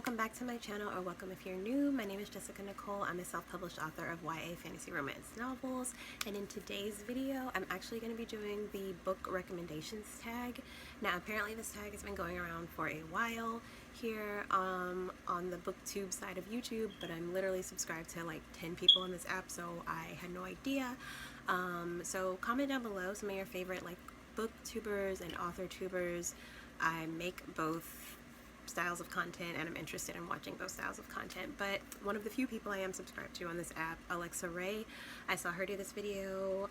welcome back to my channel, or welcome if you're new. My name is Jessica Nicole. I'm a self-published author of YA fantasy romance novels, and in today's video I'm actually going to be doing the book recommendations tag. Now apparently this tag has been going around for a while here on the booktube side of YouTube, but I'm literally subscribed to like 10 people in this app, so I had no idea. So comment down below some of your favorite like booktubers and author tubers. I make both styles of content and I'm interested in watching both styles of content, but one of the few people I am subscribed to on this app, Alexa Ray, I saw her do this video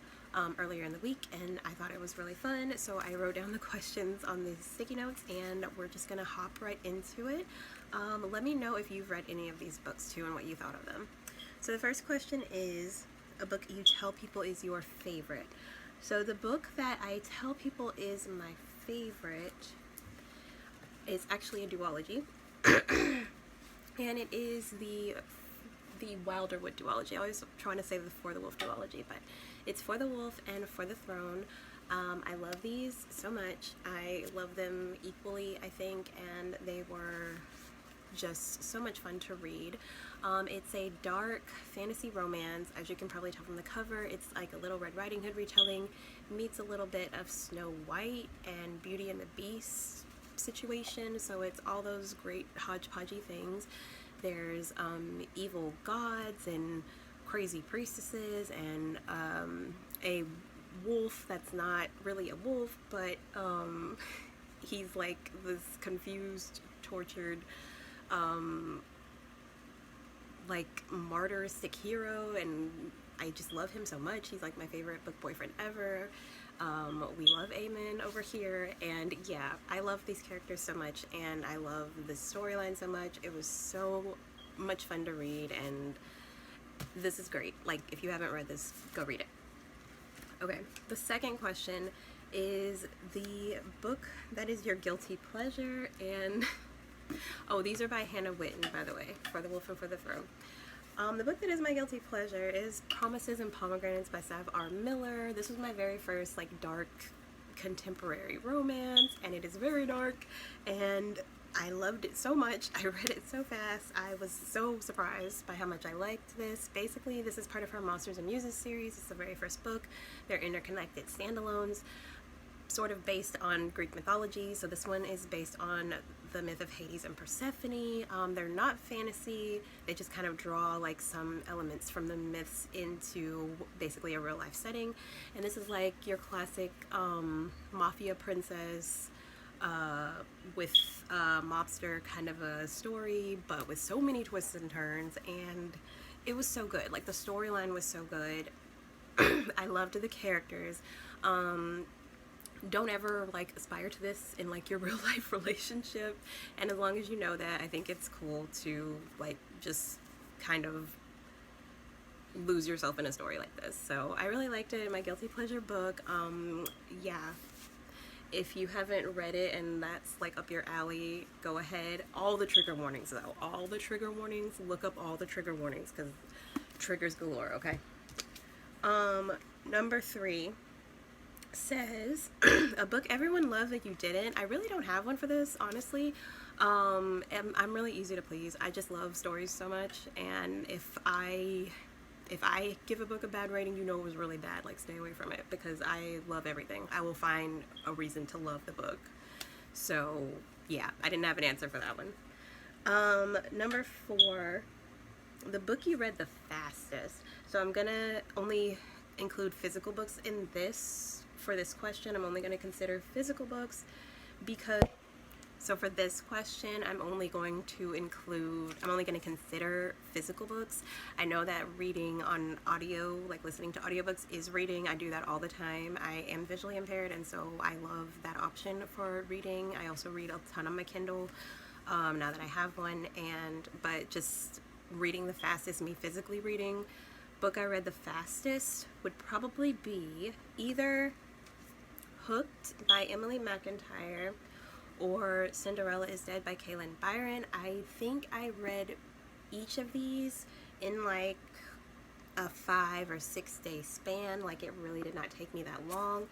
earlier in the week and I thought it was really fun, so I wrote down the questions on these sticky notes and we're just gonna hop right into it. Let me know if you've read any of these books too and what you thought of them. So the first question is, a book you tell people is your favorite. So the book that I tell people is my favorite is actually a duology, and it is the Wilderwood duology. I always trying to say the For the Wolf duology, but it's For the Wolf and For the Throne. I love these so much. I love them equally, I think, and they were just so much fun to read. It's a dark fantasy romance, as you can probably tell from the cover. It's like a Little Red Riding Hood retelling, meets a little bit of Snow White and Beauty and the Beast situation, so it's all those great hodgepodgey things. There's evil gods and crazy priestesses and a wolf that's not really a wolf, but he's like this confused, tortured, like martyristic hero, and I just love him so much. He's like my favorite book boyfriend ever. We love Aemon over here, and yeah, I love these characters so much and I love the storyline so much. It was so much fun to read and this is great. Like, if you haven't read this, go read it. Okay, the second question is the book that is your guilty pleasure, and oh, these are by Hannah Witten, by the way, For the Wolf and For the Throne. The book that is my guilty pleasure is Promises and Pomegranates by Sav R. Miller. This was my very first like dark contemporary romance, and it is very dark and I loved it so much. I read it so fast. I was so surprised by how much I liked this. Basically, this is part of her Monsters and Muses series. It's the very first book. They're interconnected standalones, sort of based on Greek mythology. So this one is based on the myth of Hades and Persephone. They're not fantasy. They just kind of draw like some elements from the myths into basically a real life setting. And this is like your classic mafia princess with mobster kind of a story, but with so many twists and turns, and it was so good. Like, the storyline was so good. I loved the characters. Don't ever like aspire to this in like your real life relationship, and as long as you know that, I think it's cool to like just kind of lose yourself in a story like this. So I really liked it. My guilty pleasure book. Yeah, if you haven't read it and that's like up your alley, go ahead. All the trigger warnings though, all the trigger warnings, look up all the trigger warnings because triggers galore. Okay. Number 3 says a book everyone loved that you didn't. I really don't have one for this, honestly. I'm really easy to please. I just love stories so much, and if I give a book a bad rating, you know it was really bad. Like, stay away from it, because I love everything. I will find a reason to love the book. So yeah, I didn't have an answer for that one. Number 4, the book you read the fastest. So I'm gonna only include physical books in this. For this question, I'm only going to consider physical books because, so for this question, I'm only going to consider physical books. I know that reading on audio, like listening to audiobooks, is reading. I do that all the time. I am visually impaired, and so I love that option for reading. I also read a ton on my Kindle now that I have one, but just reading the fastest, me physically reading, book I read the fastest would probably be either Hooked by Emily McIntyre or Cinderella is Dead by Kailyn Byron. I think I read each of these in like a 5 or 6 day span. Like, it really did not take me that long.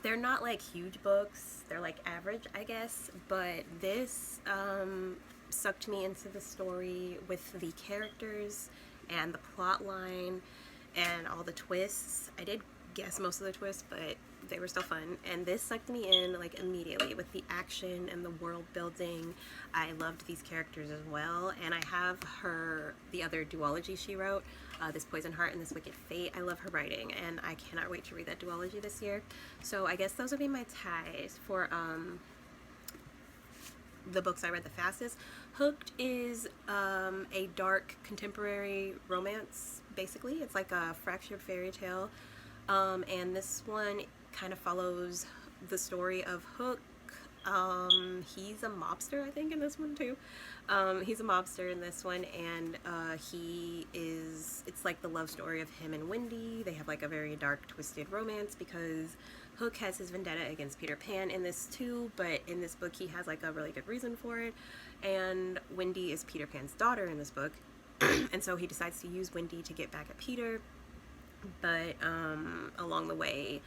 they're not like huge books, they're like average, I guess, but this sucked me into the story with the characters and the plot line and all the twists. I did guess most of the twists, but they were still fun, and this sucked me in like immediately with the action and the world building. I loved these characters as well, and I have the other duology she wrote, This Poison Heart and This Wicked Fate. I love her writing, and I cannot wait to read that duology this year. So I guess those would be my ties for the books I read the fastest. Hooked is a dark contemporary romance, basically. It's like a fractured fairy tale, and this one kind of follows the story of Hook. He's a mobster, I think, in this one too. He's a mobster in this one, and it's like the love story of him and Wendy. They have like a very dark, twisted romance because Hook has his vendetta against Peter Pan in this too, but in this book he has like a really good reason for it. And Wendy is Peter Pan's daughter in this book, and so he decides to use Wendy to get back at Peter, but along the way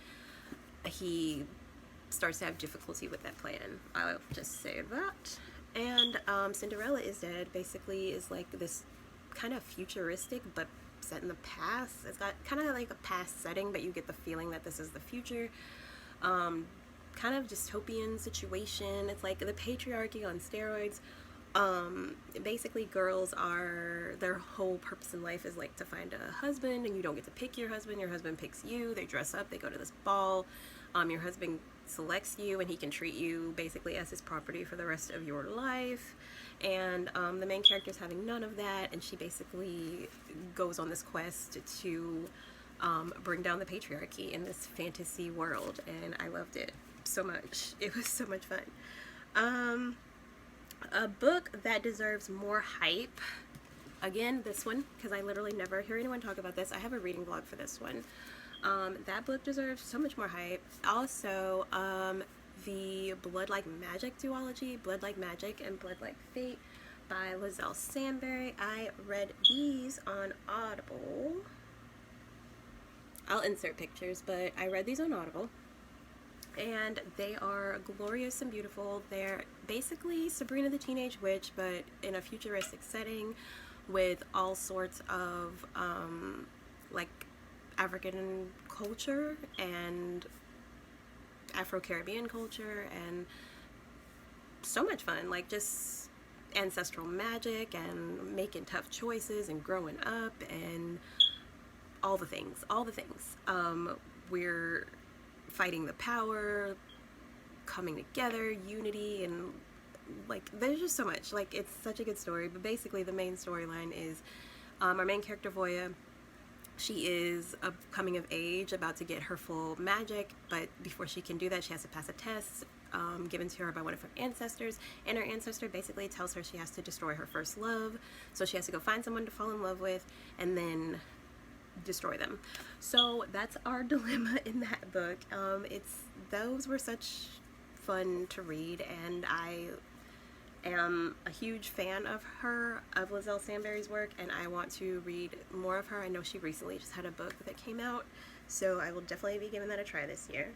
he starts to have difficulty with that plan. I'll just say that. And Cinderella is Dead basically is like this kind of futuristic but set in the past. It's got kind of like a past setting, but you get the feeling that this is the future. Kind of dystopian situation. It's like the patriarchy on steroids. Basically girls their whole purpose in life is like to find a husband, and you don't get to pick your husband picks you. They dress up, they go to this ball, your husband selects you, and he can treat you basically as his property for the rest of your life. And the main character is having none of that, and she basically goes on this quest to bring down the patriarchy in this fantasy world, and I loved it so much. It was so much fun. A book that deserves more hype, again, this one, because I literally never hear anyone talk about this. I have a reading vlog for this one. That book deserves so much more hype. Also, the Blood Like Magic duology, Blood Like Magic and Blood Like Fate by Liselle Sambury. I read these on Audible. I'll insert pictures, but I read these on Audible, and they are glorious and beautiful. They're basically Sabrina the Teenage Witch, but in a futuristic setting with all sorts of like African culture and Afro-Caribbean culture, and so much fun, like just ancestral magic and making tough choices and growing up and all the things. We're fighting the power, coming together, unity, and like there's just so much. Like, it's such a good story. But basically the main storyline is our main character Voya. She is coming of age, about to get her full magic, but before she can do that she has to pass a test given to her by one of her ancestors, and her ancestor basically tells her she has to destroy her first love, so she has to go find someone to fall in love with and then destroy them. So that's our dilemma in that book. Those were such fun to read, and I am a huge fan of Liselle Sambury's work, and I want to read more of her. I know she recently just had a book that came out, so I will definitely be giving that a try this year.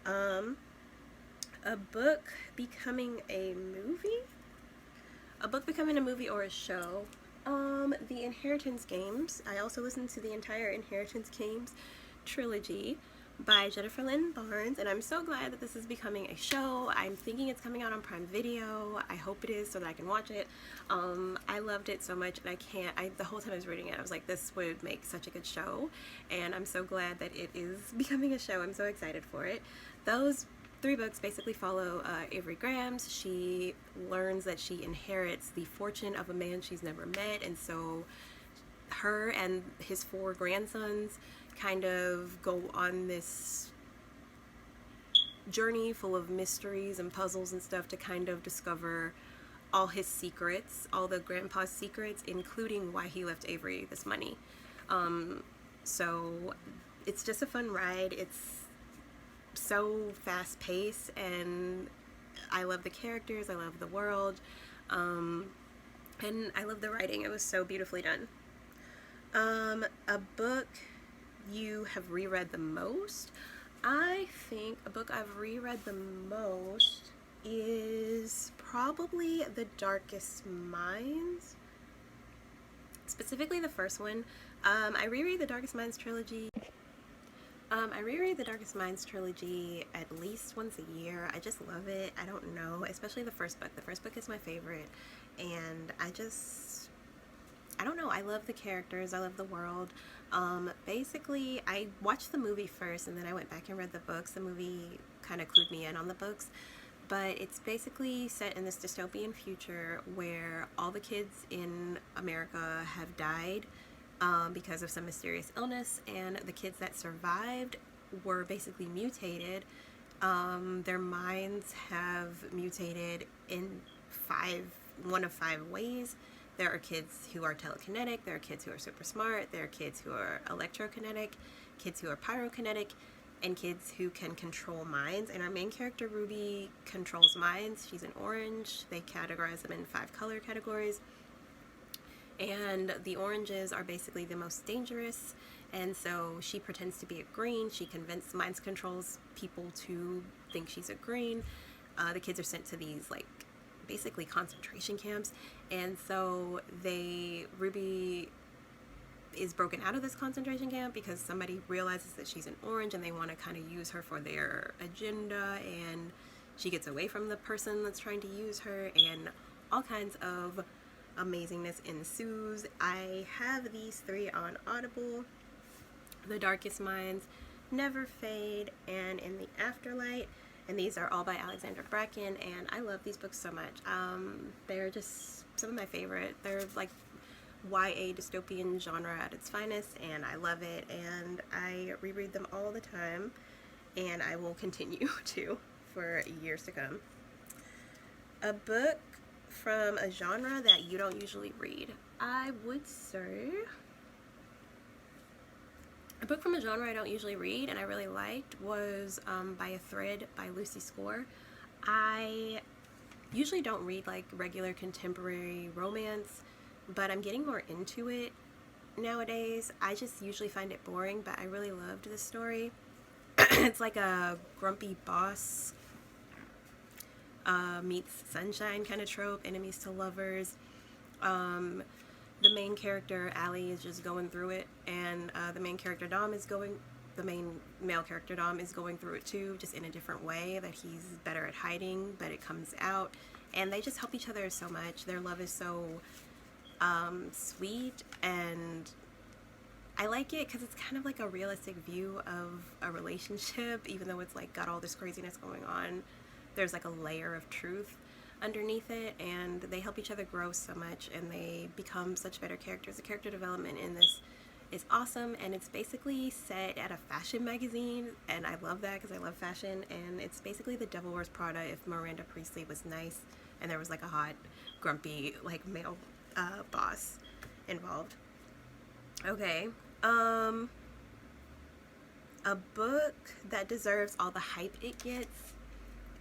A book becoming a movie or a show. The Inheritance Games. I also listened to the entire Inheritance Games trilogy by Jennifer Lynn Barnes, and I'm so glad that this is becoming a show. I'm thinking it's coming out on Prime Video. I hope it is so that I can watch it. I loved it so much, and the whole time I was reading it I was like, this would make such a good show, and I'm so glad that it is becoming a show. I'm so excited for it. Those 3 books basically follow Avery Grams. She learns that she inherits the fortune of a man she's never met, and so her and his 4 grandsons kind of go on this journey full of mysteries and puzzles and stuff to kind of discover all his secrets, all the grandpa's secrets, including why he left Avery this money. So it's just a fun ride. It's so fast-paced, and I love the characters, I love the world, and I love the writing. It was so beautifully done. A book you have reread the most. I think a book I've reread the most is probably The Darkest Minds, specifically the first one. I reread the Darkest Minds trilogy. I reread the Darkest Minds trilogy at least once a year. I just love it. I don't know, especially the first book. The first book is my favorite, and I don't know, I love the characters, I love the world. Basically, I watched the movie first and then I went back and read the books. The movie kind of clued me in on the books, but it's basically set in this dystopian future where all the kids in America have died because of some mysterious illness, and the kids that survived were basically mutated. Their minds have mutated in one of five ways. There are kids who are telekinetic, there are kids who are super smart, there are kids who are electrokinetic, kids who are pyrokinetic, and kids who can control minds. And our main character, Ruby, controls minds. She's an orange. They categorize them in 5 color categories. And the oranges are basically the most dangerous. And so she pretends to be a green. She minds controls people to think she's a green. The kids are sent to these, like, basically concentration camps, and so Ruby is broken out of this concentration camp because somebody realizes that she's an orange and they want to kind of use her for their agenda, and she gets away from the person that's trying to use her, and all kinds of amazingness ensues. I have these 3 on Audible: The Darkest Minds, Never Fade, and In the Afterlight. And these are all by Alexandra Bracken, and I love these books so much. They're just some of my favorite. They're like YA dystopian genre at its finest, and I love it, and I reread them all the time, and I will continue to for years to come. A book from a genre that you don't usually read. I would say a book from a genre I don't usually read and I really liked was By a Thread by Lucy Score. I usually don't read like regular contemporary romance, but I'm getting more into it nowadays. I just usually find it boring, but I really loved this story. It's like a grumpy boss meets sunshine kind of trope, enemies to lovers. The main character, Allie, is just going through it, and the main male character, Dom, is going through it too, just in a different way that he's better at hiding, but it comes out, and they just help each other so much. Their love is so sweet, and I like it because it's kind of like a realistic view of a relationship, even though it's like got all this craziness going on. There's like a layer of truth underneath it, and they help each other grow so much, and they become such better characters. The character development in this is awesome, and it's basically set at a fashion magazine, and I love that because I love fashion, and it's basically The Devil Wears Prada if Miranda Priestly was nice and there was like a hot, grumpy, like male boss involved. Okay, a book that deserves all the hype it gets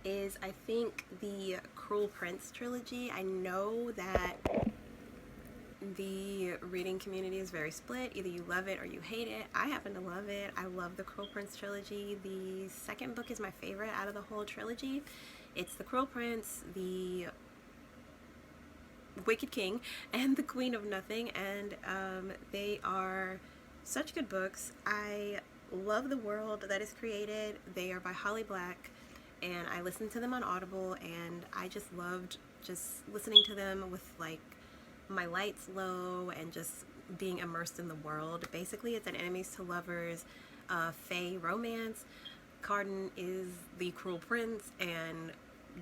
is, I think, the Cruel Prince trilogy. I know that the reading community is very split. Either you love it or you hate it. I happen to love it. I love the Cruel Prince trilogy. The second book is my favorite out of the whole trilogy. It's The Cruel Prince, The Wicked King, and The Queen of Nothing, and they are such good books. I love the world that is created. They are by Holly Black, and I listened to them on Audible, and I just loved just listening to them with like my lights low and just being immersed in the world. Basically, it's an enemies to lovers fae romance. Cardan is the Cruel Prince, and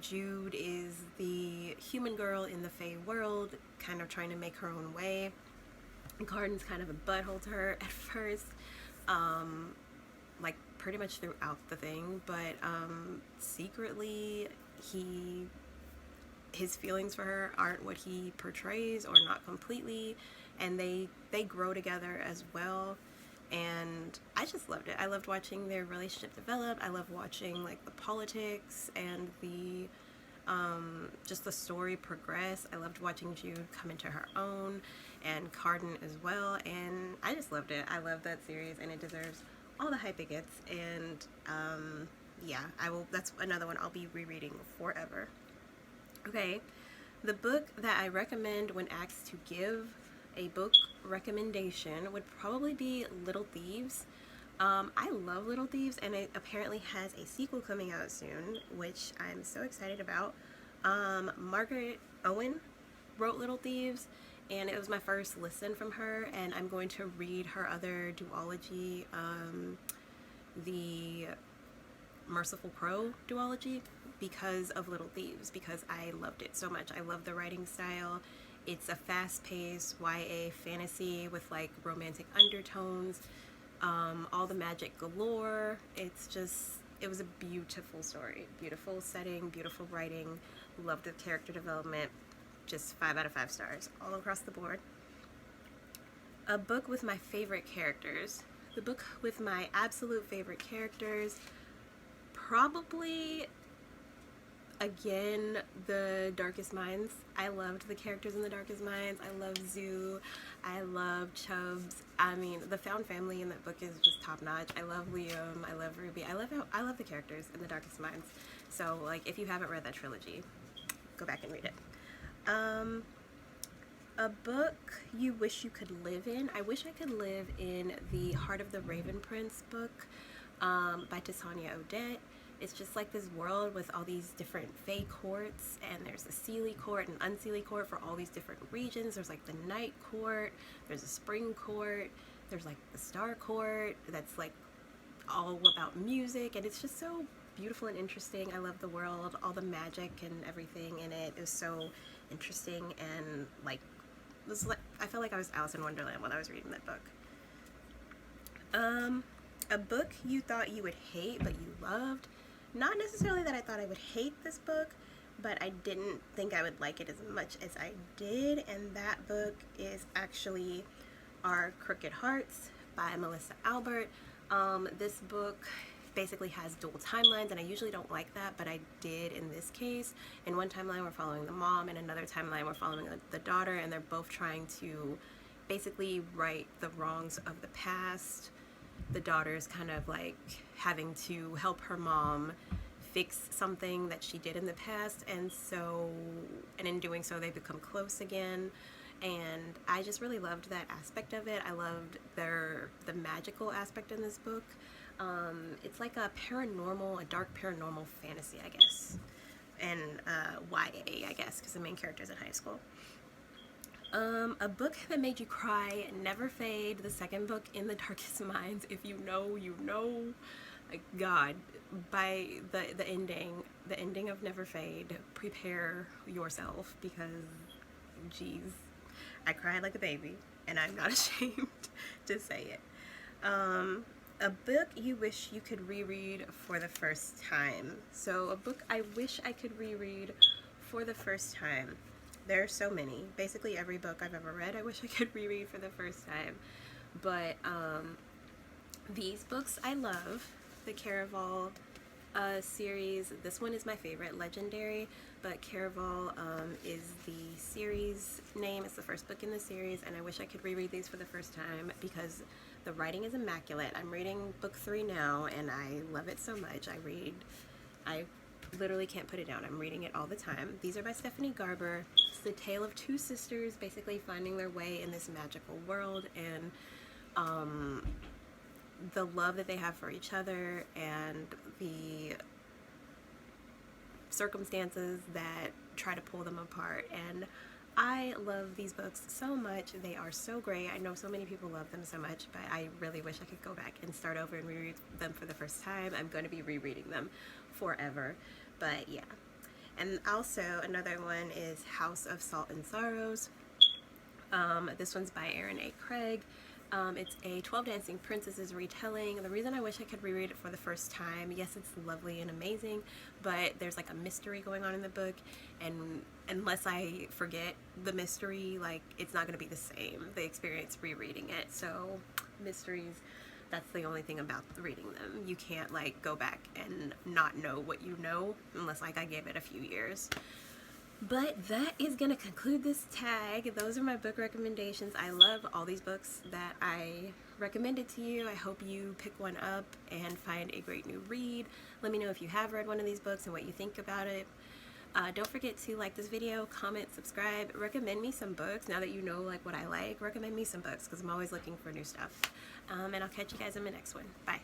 Jude is the human girl in the fae world, kind of trying to make her own way. And Cardan's kind of a butthole to her at first, like pretty much throughout the thing, but secretly his feelings for her aren't what he portrays, or not completely, and they grow together as well. And I just loved it. I loved watching their relationship develop. I love watching like the politics and the just the story progress. I loved watching Jude come into her own, and Cardan as well, and I just loved it. I love that series, and it deserves all the hype it gets. And yeah, that's another one I'll be rereading forever. Okay, the book that I recommend when asked to give a book recommendation would probably be Little Thieves. I love Little Thieves, and it apparently has a sequel coming out soon, which I'm so excited about. Margaret Owen wrote Little Thieves, and it was my first listen from her, and I'm going to read her other duology, the Merciful Crow duology, because of Little Thieves, because I loved it so much. I love the writing style. It's a fast-paced YA fantasy with like romantic undertones, all the magic galore. It was a beautiful story, beautiful setting, beautiful writing. Loved the character development. Just 5 out of 5 stars all across the board. A book with my favorite characters. The book with my absolute favorite characters, probably, again, The Darkest Minds. I loved the characters in The Darkest Minds. I love Zoo. I love Chubbs. I mean, the found family in that book is just top notch. I love Liam. I love Ruby. I love the characters in The Darkest Minds. So, like, if you haven't read that trilogy, go back and read it. A book you wish you could live in. I wish I could live in the Heart of the Raven Prince book, by Titania Odette. It's just like this world with all these different Fae courts, and there's a Seelie court and Unseelie court for all these different regions. There's like the Night Court, there's a Spring Court, there's like the Star Court that's like all about music, and it's just so beautiful and interesting. I love the world, all the magic and everything in it. It was so interesting, and like, I felt like I was Alice in Wonderland when I was reading that book. A book you thought you would hate but you loved. Not necessarily that I thought I would hate this book, but I didn't think I would like it as much as I did, and that book is actually Our Crooked Hearts by Melissa Albert. This book basically has dual timelines, and I usually don't like that, but I did in this case. In one timeline we're following the mom, and another timeline we're following the daughter, and they're both trying to basically right the wrongs of the past. The daughter's kind of like having to help her mom fix something that she did in the past, and in doing so they become close again. And I just really loved that aspect of it. I loved the magical aspect in this book. It's like a dark paranormal fantasy, I guess, and YA, I guess, because the main character's in high school. A book that made you cry, Never Fade, the second book in The Darkest Minds. If you know, you know. Like, God, by the ending of Never Fade, prepare yourself, because, geez, I cried like a baby, and I'm not ashamed to say it. A book you wish you could reread for the first time. So a book I wish I could reread for the first time. There are so many. Basically every book I've ever read I wish I could reread for the first time. But these books I love. The Caraval series. This one is my favorite, Legendary, but Caraval is the series name. It's the first book in the series, and I wish I could reread these for the first time because the writing is immaculate. I'm reading book 3 now, and I love it so much. I literally can't put it down. I'm reading it all the time. These are by Stephanie Garber. It's the tale of two sisters basically finding their way in this magical world, and the love that they have for each other and the circumstances that try to pull them apart. And I love these books so much. They are so great. I know so many people love them so much, but I really wish I could go back and start over and reread them for the first time. I'm going to be rereading them forever. But yeah. And also another one is House of Salt and Sorrows. This one's by Erin A. Craig. It's a 12 Dancing Princesses retelling. The reason I wish I could reread it for the first time, yes, it's lovely and amazing, but there's like a mystery going on in the book, and unless I forget the mystery, like, it's not going to be the same, the experience rereading it. So mysteries, that's the only thing about reading them. You can't like go back and not know what you know unless like I gave it a few years. But that is going to conclude this tag. Those are my book recommendations. I love all these books that I recommended to you. I hope you pick one up and find a great new read. Let me know if you have read one of these books and what you think about it. Don't forget to like this video, comment, subscribe, recommend me some books. Now that you know like what I like, recommend me some books because I'm always looking for new stuff. And I'll catch you guys in my next one. Bye.